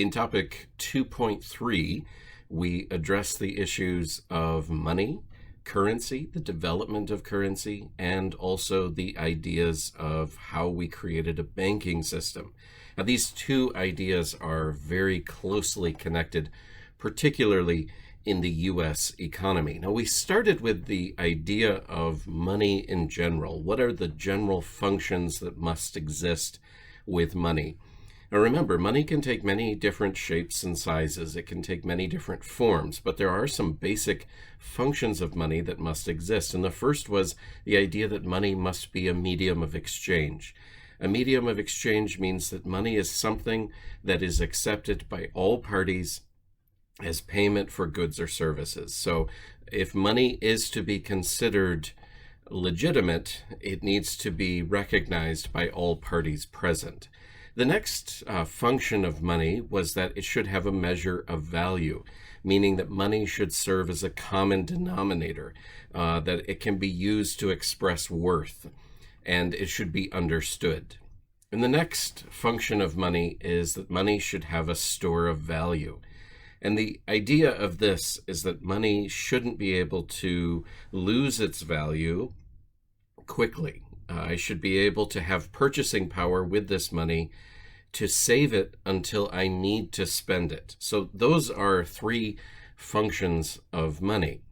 In topic 2.3, we address the issues of money, currency, the development of currency, and also the ideas of how we created a banking system. Now, these two ideas are very closely connected, particularly in the U.S. economy. Now, we started with the idea of money in general. What are the general functions that must exist with money? Now remember, money can take many different shapes and sizes. It can take many different forms, but there are some basic functions of money that must exist. And the first was the idea that money must be a medium of exchange. A medium of exchange means that money is something that is accepted by all parties as payment for goods or services. So if money is to be considered legitimate, it needs to be recognized by all parties present. The next function of money was that it should have a measure of value, meaning that money should serve as a common denominator, that it can be used to express worth, and it should be understood. And the next function of money is that money should have a store of value. And the idea of this is that money shouldn't be able to lose its value quickly. I should be able to have purchasing power with this money to save it until I need to spend it. So those are three functions of money.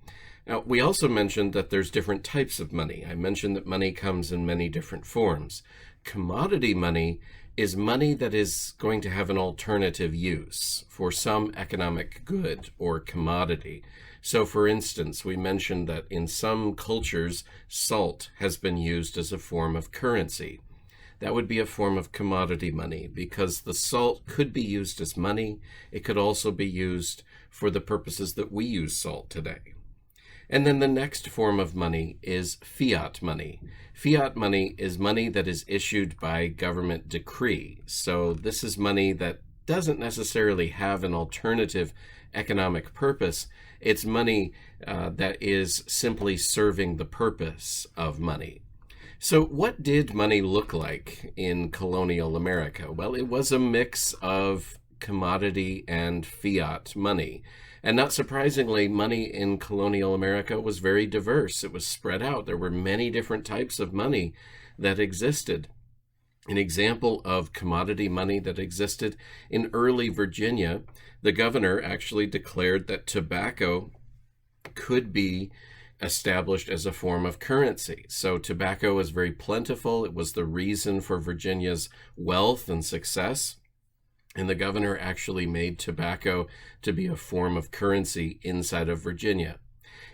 Now, we also mentioned that there's different types of money. I mentioned that money comes in many different forms. Commodity money is money that is going to have an alternative use for some economic good or commodity. So for instance, we mentioned that in some cultures, salt has been used as a form of currency. That would be a form of commodity money because the salt could be used as money. It could also be used for the purposes that we use salt today. And then the next form of money is fiat money. Fiat money is money that is issued by government decree. So this is money that doesn't necessarily have an alternative economic purpose. It's money that is simply serving the purpose of money. So what did money look like in colonial America? Well, it was a mix of commodity and fiat money. And not surprisingly, money in colonial America was very diverse. It was spread out. There were many different types of money that existed. An example of commodity money that existed in early Virginia, the governor actually declared that tobacco could be established as a form of currency. So tobacco was very plentiful. It was the reason for Virginia's wealth and success. And the governor actually made tobacco to be a form of currency inside of Virginia.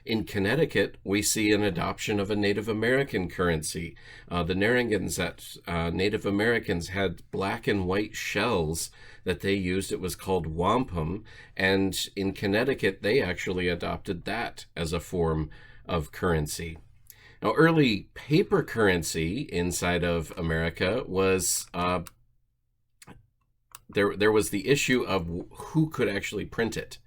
In Connecticut, we see an adoption of a Native American currency. The Narragansett Native Americans had black and white shells that they used. It was called wampum. And in Connecticut, they actually adopted that as a form of currency. Now, early paper currency inside of America was there was the issue of who could actually print it.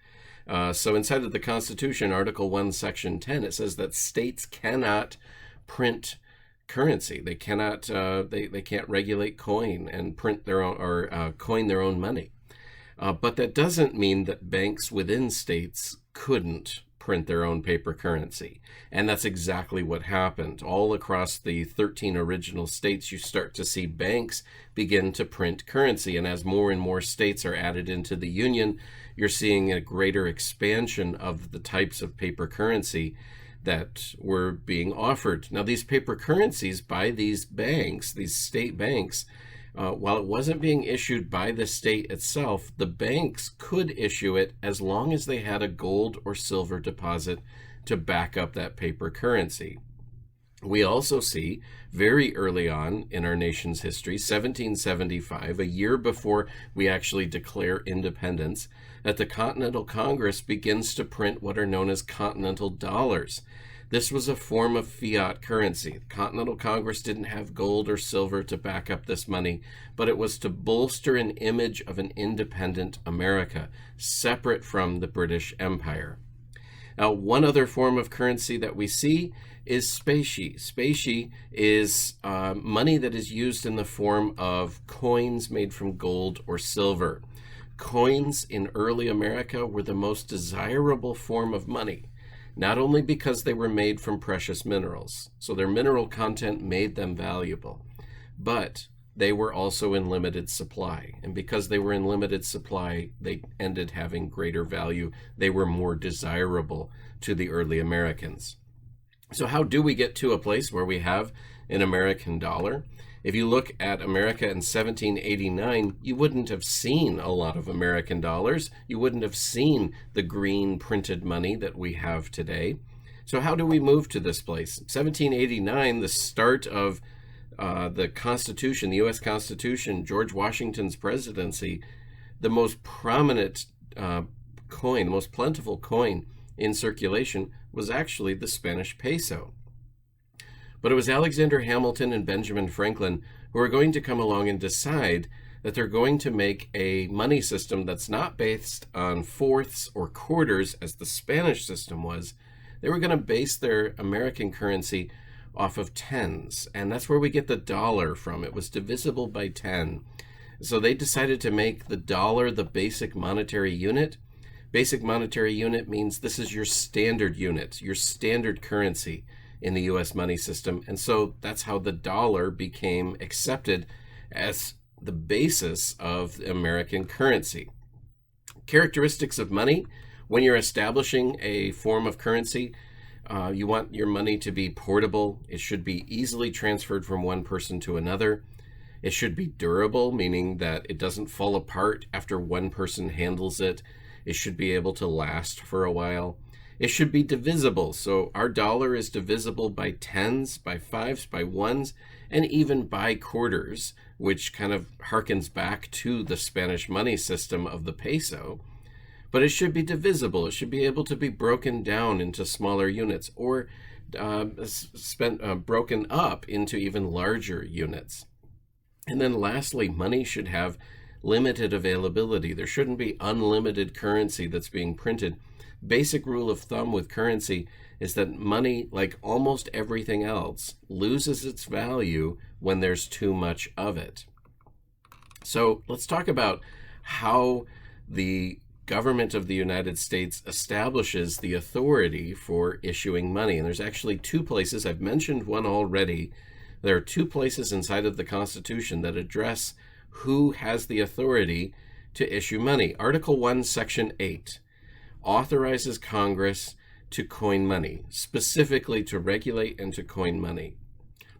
So inside of the Constitution, Article 1, Section 10, it says that states cannot print currency. They cannot. They can't regulate coin and print their own or coin their own money. But that doesn't mean that banks within states couldn't print their own paper currency. And that's exactly what happened. All across the 13 original states, you start to see banks begin to print currency. And as more and more states are added into the union, you're seeing a greater expansion of the types of paper currency that were being offered. Now, these paper currencies by these banks, these state banks, while it wasn't being issued by the state itself, the banks could issue it as long as they had a gold or silver deposit to back up that paper currency. We also see very early on in our nation's history, 1775, a year before we actually declare independence, that the Continental Congress begins to print what are known as continental dollars. This was a form of fiat currency. The Continental Congress didn't have gold or silver to back up this money, but it was to bolster an image of an independent America, separate from the British Empire. Now, one other form of currency that we see is specie. Specie is money that is used in the form of coins made from gold or silver. Coins in early America were the most desirable form of money, not only because they were made from precious minerals, so their mineral content made them valuable, but they were also in limited supply. And because they were in limited supply, they ended having greater value. They were more desirable to the early Americans. So how do we get to a place where we have an American dollar? If you look at America in 1789, you wouldn't have seen a lot of American dollars. You wouldn't have seen the green printed money that we have today. So how do we move to this place? 1789, the start of the Constitution, the U.S. Constitution, George Washington's presidency, the most prominent coin, the most plentiful coin in circulation was actually the Spanish peso. But it was Alexander Hamilton and Benjamin Franklin who are going to come along and decide that they're going to make a money system that's not based on fourths or quarters as the Spanish system was. They were going to base their American currency off of tens, and that's where we get the dollar from. It was divisible by 10. So they decided to make the dollar the basic monetary unit. Basic monetary unit means this is your standard unit, your standard currency in the U.S. money system. And so that's how the dollar became accepted as the basis of American currency. Characteristics of money: when you're establishing a form of currency, you want your money to be portable. It should be easily transferred from one person to another. It should be durable, meaning that it doesn't fall apart after one person handles it. It should be able to last for a while. It should be divisible. So our dollar is divisible by tens, by fives, by ones, and even by quarters, which kind of harkens back to the Spanish money system of the peso. But it should be divisible. It should be able to be broken down into smaller units, or broken up into even larger units. And then lastly, money should have limited availability. There shouldn't be unlimited currency that's being printed. Basic rule of thumb with currency is that money, like almost everything else, loses its value when there's too much of it. So let's talk about how the government of the United States establishes the authority for issuing money. And there's actually two places. I've mentioned one already. There are two places inside of the Constitution that address who has the authority to issue money. Article 1, Section 8 authorizes Congress to coin money, specifically to regulate and to coin money.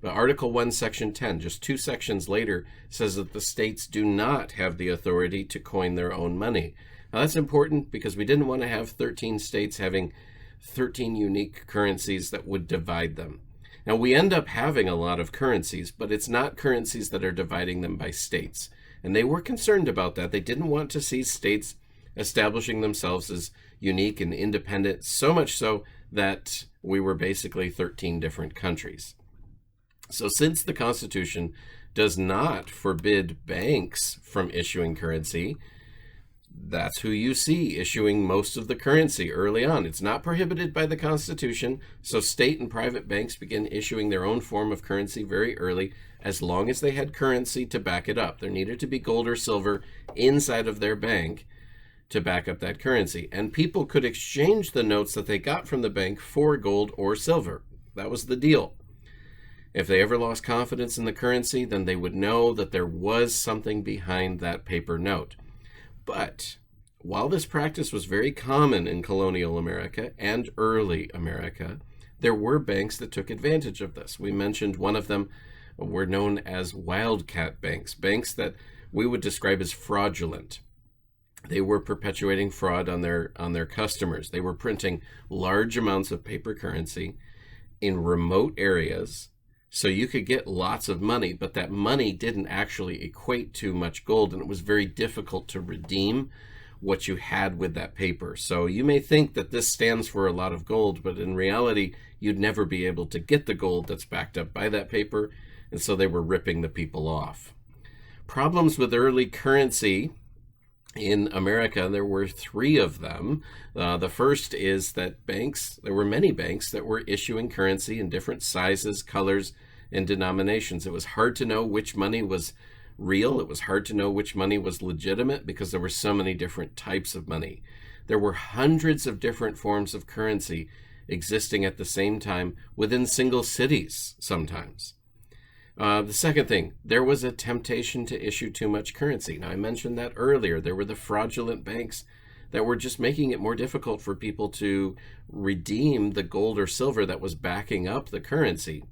But Article 1, Section 10, just two sections later, says that the states do not have the authority to coin their own money. Now that's important because we didn't want to have 13 states having 13 unique currencies that would divide them. Now we end up having a lot of currencies, but it's not currencies that are dividing them by states. And they were concerned about that. They didn't want to see states establishing themselves as unique and independent, so much so that we were basically 13 different countries. So since the Constitution does not forbid banks from issuing currency, that's who you see issuing most of the currency early on. It's not prohibited by the Constitution, so state and private banks begin issuing their own form of currency very early, as long as they had currency to back it up. There needed to be gold or silver inside of their bank to back up that currency. And people could exchange the notes that they got from the bank for gold or silver. That was the deal. If they ever lost confidence in the currency, then they would know that there was something behind that paper note. But while this practice was very common in colonial America and early America, there were banks that took advantage of this. We mentioned one of them were known as wildcat banks, banks that we would describe as fraudulent. They were perpetuating fraud on their customers. They were printing large amounts of paper currency in remote areas, so you could get lots of money, but that money didn't actually equate to much gold, and it was very difficult to redeem what you had with that paper. So you may think that this stands for a lot of gold, but in reality, you'd never be able to get the gold that's backed up by that paper, and so they were ripping the people off. Problems with early currency in America, there were three of them. The first is that there were many banks that were issuing currency in different sizes, colors, and denominations. It was hard to know which money was real. It was hard to know which money was legitimate because there were so many different types of money. There were hundreds of different forms of currency existing at the same time within single cities sometimes. The second thing, there was a temptation to issue too much currency. Now, I mentioned that earlier. There were the fraudulent banks that were just making it more difficult for people to redeem the gold or silver that was backing up the currency.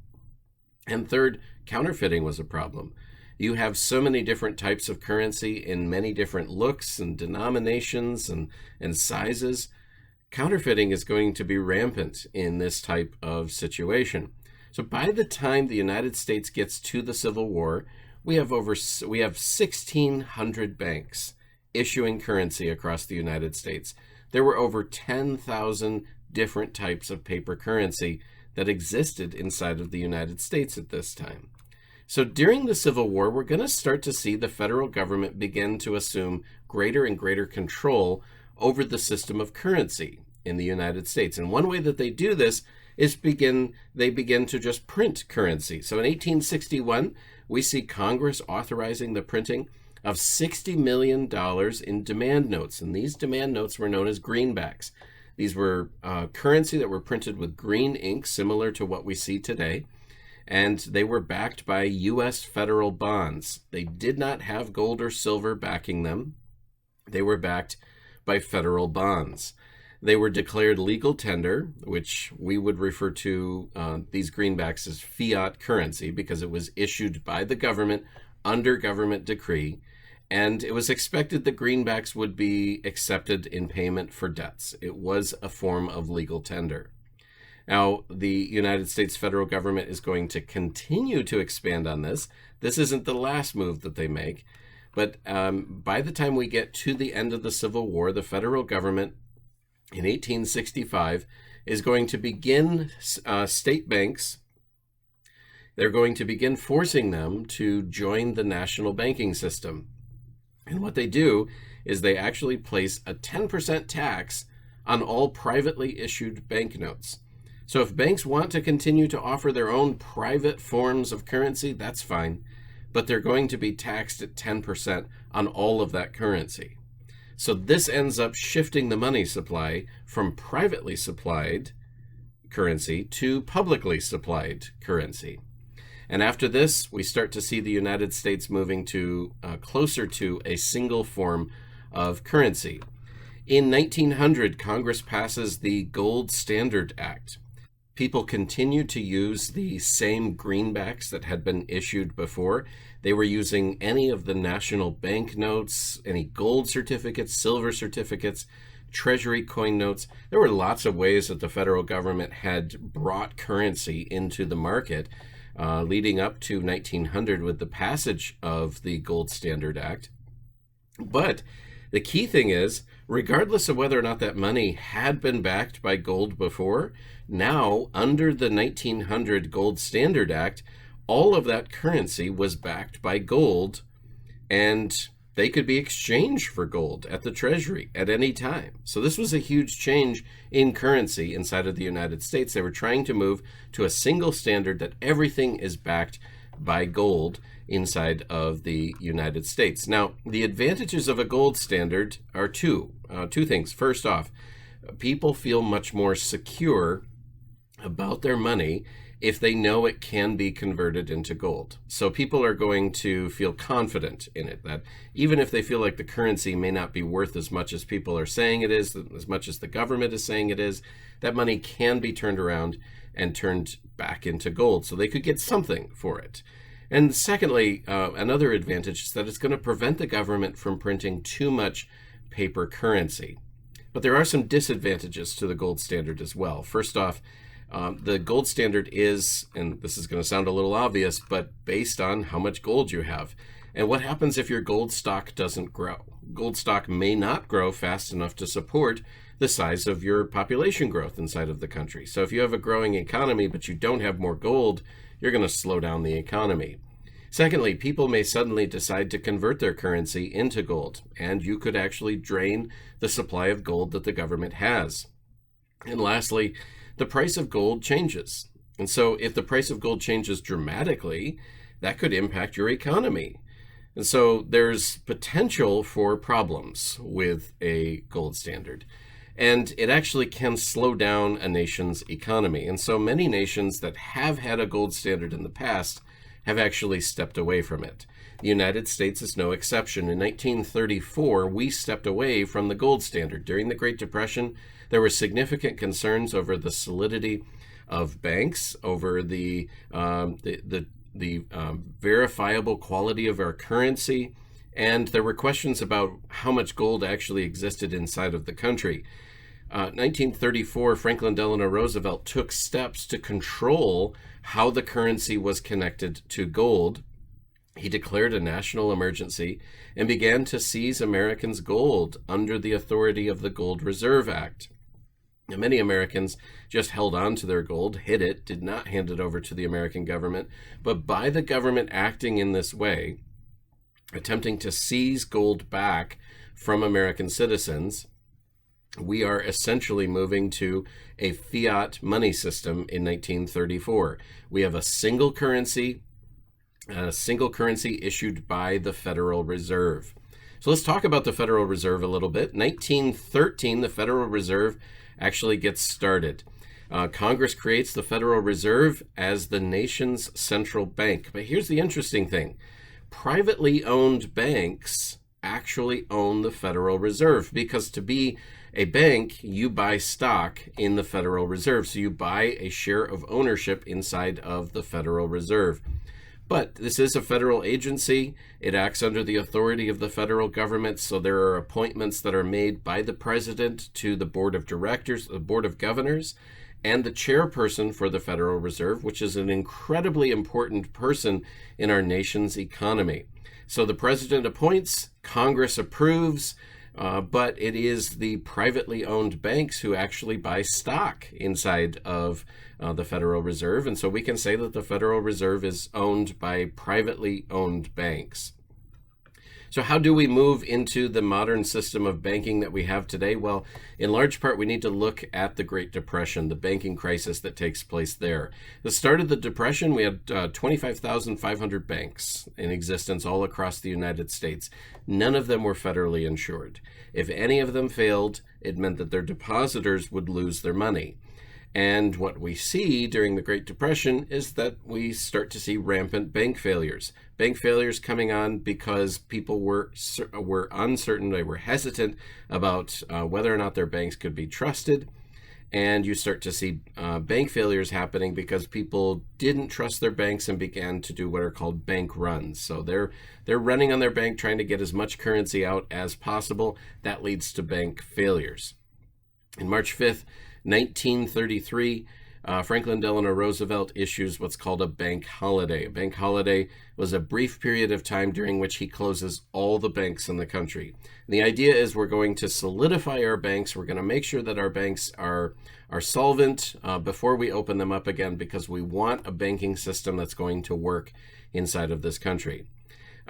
And third, counterfeiting was a problem. You have so many different types of currency in many different looks and denominations and sizes. Counterfeiting is going to be rampant in this type of situation. So by the time the United States gets to the Civil War, we have 1,600 banks issuing currency across the United States. There were over 10,000 different types of paper currency that existed inside of the United States at this time. So during the Civil War, we're going to start to see the federal government begin to assume greater and greater control over the system of currency in the United States. And one way that they do this is they begin to just print currency. So in 1861, we see Congress authorizing the printing of $60 million in demand notes. And these demand notes were known as greenbacks. These were currency that were printed with green ink, similar to what we see today. And they were backed by U.S. federal bonds. They did not have gold or silver backing them. They were backed by federal bonds. They were declared legal tender, which we would refer to these greenbacks as fiat currency because it was issued by the government under government decree. And it was expected that greenbacks would be accepted in payment for debts. It was a form of legal tender. Now, the United States federal government is going to continue to expand on this. This isn't the last move that they make. But by the time we get to the end of the Civil War, the federal government in 1865 is going to begin state banks. They're going to begin forcing them to join the national banking system. And what they do is they actually place a 10% tax on all privately issued banknotes. So if banks want to continue to offer their own private forms of currency, that's fine, but they're going to be taxed at 10% on all of that currency. So this ends up shifting the money supply from privately supplied currency to publicly supplied currency. And after this, we start to see the United States moving to closer to a single form of currency. In 1900, Congress passes the Gold Standard Act. People continued to use the same greenbacks that had been issued before. They were using any of the national banknotes, any gold certificates, silver certificates, treasury coin notes. There were lots of ways that the federal government had brought currency into the market leading up to 1900 with the passage of the Gold Standard Act. But the key thing is, regardless of whether or not that money had been backed by gold before, now under the 1900 Gold Standard Act, all of that currency was backed by gold, and they could be exchanged for gold at the Treasury at any time. So this was a huge change in currency inside of the United States. They were trying to move to a single standard that everything is backed by gold inside of the United States. Now, the advantages of a gold standard are two things. First off, people feel much more secure about their money if they know it can be converted into gold. So people are going to feel confident in it, that even if they feel like the currency may not be worth as much as people are saying it is, as much as the government is saying it is, that money can be turned around and turned back into gold. So they could get something for it. And secondly, another advantage is that it's going to prevent the government from printing too much paper currency. But there are some disadvantages to the gold standard as well. First off, the gold standard is, and this is going to sound a little obvious, but based on how much gold you have. And what happens if your gold stock doesn't grow? Gold stock may not grow fast enough to support the size of your population growth inside of the country. So if you have a growing economy, but you don't have more gold, you're going to slow down the economy. Secondly, people may suddenly decide to convert their currency into gold, and you could actually drain the supply of gold that the government has. And lastly, the price of gold changes. And so if the price of gold changes dramatically, that could impact your economy. And so there's potential for problems with a gold standard. And it actually can slow down a nation's economy. And so many nations that have had a gold standard in the past have actually stepped away from it. The United States is no exception. In 1934, we stepped away from the gold standard. During the Great Depression, there were significant concerns over the solidity of banks, over the verifiable quality of our currency, and there were questions about how much gold actually existed inside of the country. 1934, Franklin Delano Roosevelt took steps to control how the currency was connected to gold. He declared a national emergency and began to seize Americans' gold under the authority of the Gold Reserve Act. Now, many Americans just held on to their gold, hid it, did not hand it over to the American government. But by the government acting in this way, attempting to seize gold back from American citizens, we are essentially moving to a fiat money system in 1934. We have a single currency issued by the Federal Reserve. So let's talk about the Federal Reserve a little bit. 1913, the Federal Reserve actually gets started. Congress creates the Federal Reserve as the nation's central bank. But here's the interesting thing. Privately owned banks actually own the Federal Reserve, because to be a bank, you buy stock in the Federal Reserve. So you buy a share of ownership inside of the Federal Reserve. But this is a federal agency. It acts under the authority of the federal government. So there are appointments that are made by the president to the board of directors, the board of governors, and the chairperson for the Federal Reserve, which is an incredibly important person in our nation's economy. So the president appoints, Congress approves, but it is the privately owned banks who actually buy stock inside of the Federal Reserve. And so we can say that the Federal Reserve is owned by privately owned banks. So how do we move into the modern system of banking that we have today? Well, in large part, we need to look at the Great Depression, the banking crisis that takes place there. The start of the Depression, we had 25,500 banks in existence all across the United States. None of them were federally insured. If any of them failed, it meant that their depositors would lose their money. And what we see during the Great Depression is that we start to see rampant bank failures. Bank failures coming on because people were uncertain, they were hesitant about whether or not their banks could be trusted. And you start to see bank failures happening because people didn't trust their banks and began to do what are called bank runs. So they're running on their bank, trying to get as much currency out as possible. That leads to bank failures. In March 5th, 1933, Franklin Delano Roosevelt issues what's called a bank holiday. A bank holiday was a brief period of time during which he closes all the banks in the country. And the idea is we're going to solidify our banks. We're going to make sure that our banks are solvent before we open them up again, because we want a banking system that's going to work inside of this country.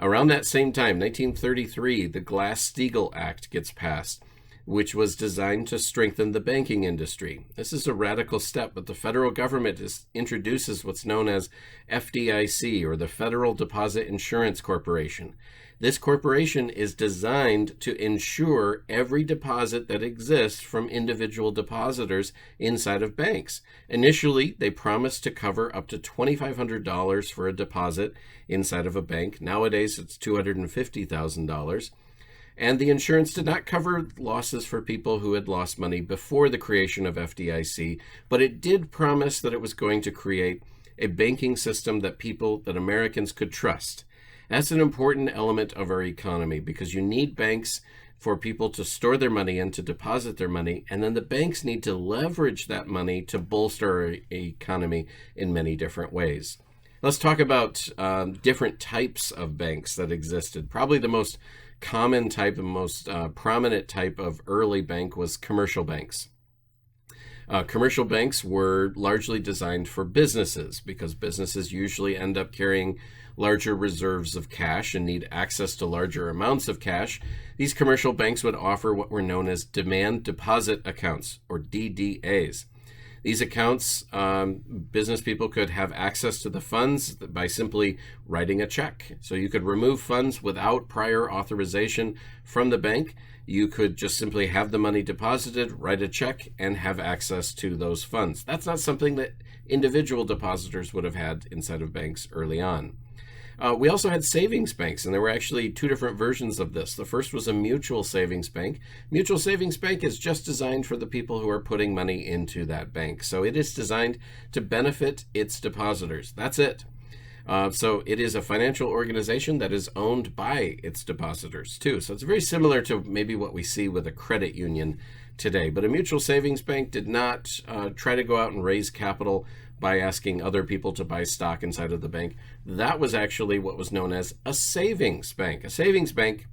Around that same time, 1933, the Glass-Steagall Act gets passed, which was designed to strengthen the banking industry. This is a radical step, but the federal government introduces what's known as FDIC, or the Federal Deposit Insurance Corporation. This corporation is designed to insure every deposit that exists from individual depositors inside of banks. Initially, they promised to cover up to $2,500 for a deposit inside of a bank. Nowadays, it's $250,000. And the insurance did not cover losses for people who had lost money before the creation of FDIC, but it did promise that it was going to create a banking system that Americans could trust. That's an important element of our economy, because you need banks for people to store their money in, to deposit their money, and then the banks need to leverage that money to bolster our economy in many different ways. Let's talk about different types of banks that existed. Probably the most common type, the most prominent type of early bank was commercial banks. Commercial banks were largely designed for businesses, because businesses usually end up carrying larger reserves of cash and need access to larger amounts of cash. These commercial banks would offer what were known as demand deposit accounts, or DDAs. These accounts, business people could have access to the funds by simply writing a check. So you could remove funds without prior authorization from the bank. You could just simply have the money deposited, write a check, and have access to those funds. That's not something that individual depositors would have had inside of banks early on. We also had savings banks, and there were actually two different versions of this. The first was a mutual savings bank. Mutual savings bank is just designed for the people who are putting money into that bank. So it is designed to benefit its depositors. That's it. So it is a financial organization that is owned by its depositors too. So it's very similar to maybe what we see with a credit union today. But a mutual savings bank did not try to go out and raise capital by asking other people to buy stock inside of the bank. That was actually what was known as a savings bank. A savings bank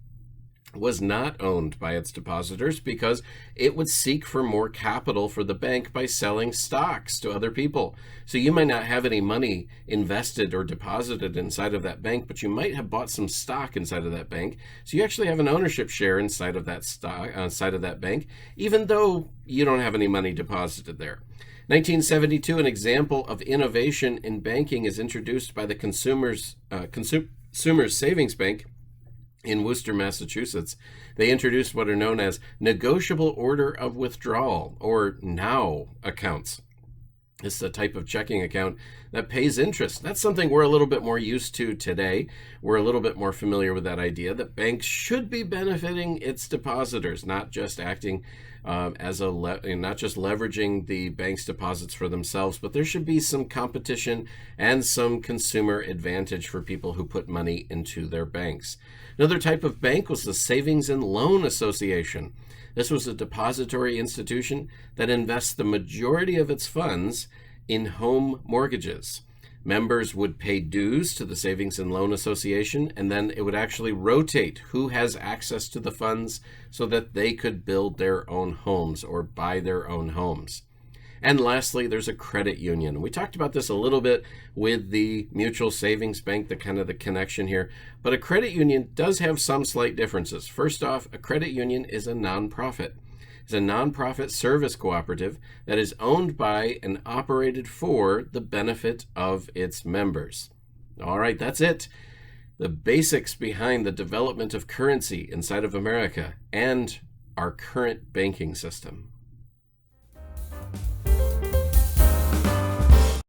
was not owned by its depositors because it would seek for more capital for the bank by selling stocks to other people. So you might not have any money invested or deposited inside of that bank, but you might have bought some stock inside of that bank. So you actually have an ownership share inside of that stock, inside of that bank, even though you don't have any money deposited there. 1972, an example of innovation in banking is introduced by the Consumers Savings Bank in Worcester, Massachusetts. They introduced what are known as negotiable order of withdrawal, or NOW accounts. It's the type of checking account that pays interest. That's something we're a little bit more used to today. We're a little bit more familiar with that idea that banks should be benefiting its depositors, not just acting not just leveraging the bank's deposits for themselves, but there should be some competition and some consumer advantage for people who put money into their banks. Another type of bank was the Savings and Loan Association. This was a depository institution that invests the majority of its funds in home mortgages. Members would pay dues to the Savings and Loan Association, and then it would actually rotate who has access to the funds so that they could build their own homes or buy their own homes. And lastly, there's a credit union. We talked about this a little bit with the mutual savings bank, the kind of the connection here, but a credit union does have some slight differences. First off, a credit union is a nonprofit. It's a nonprofit service cooperative that is owned by and operated for the benefit of its members. All right, that's it. The basics behind the development of currency inside of America and our current banking system.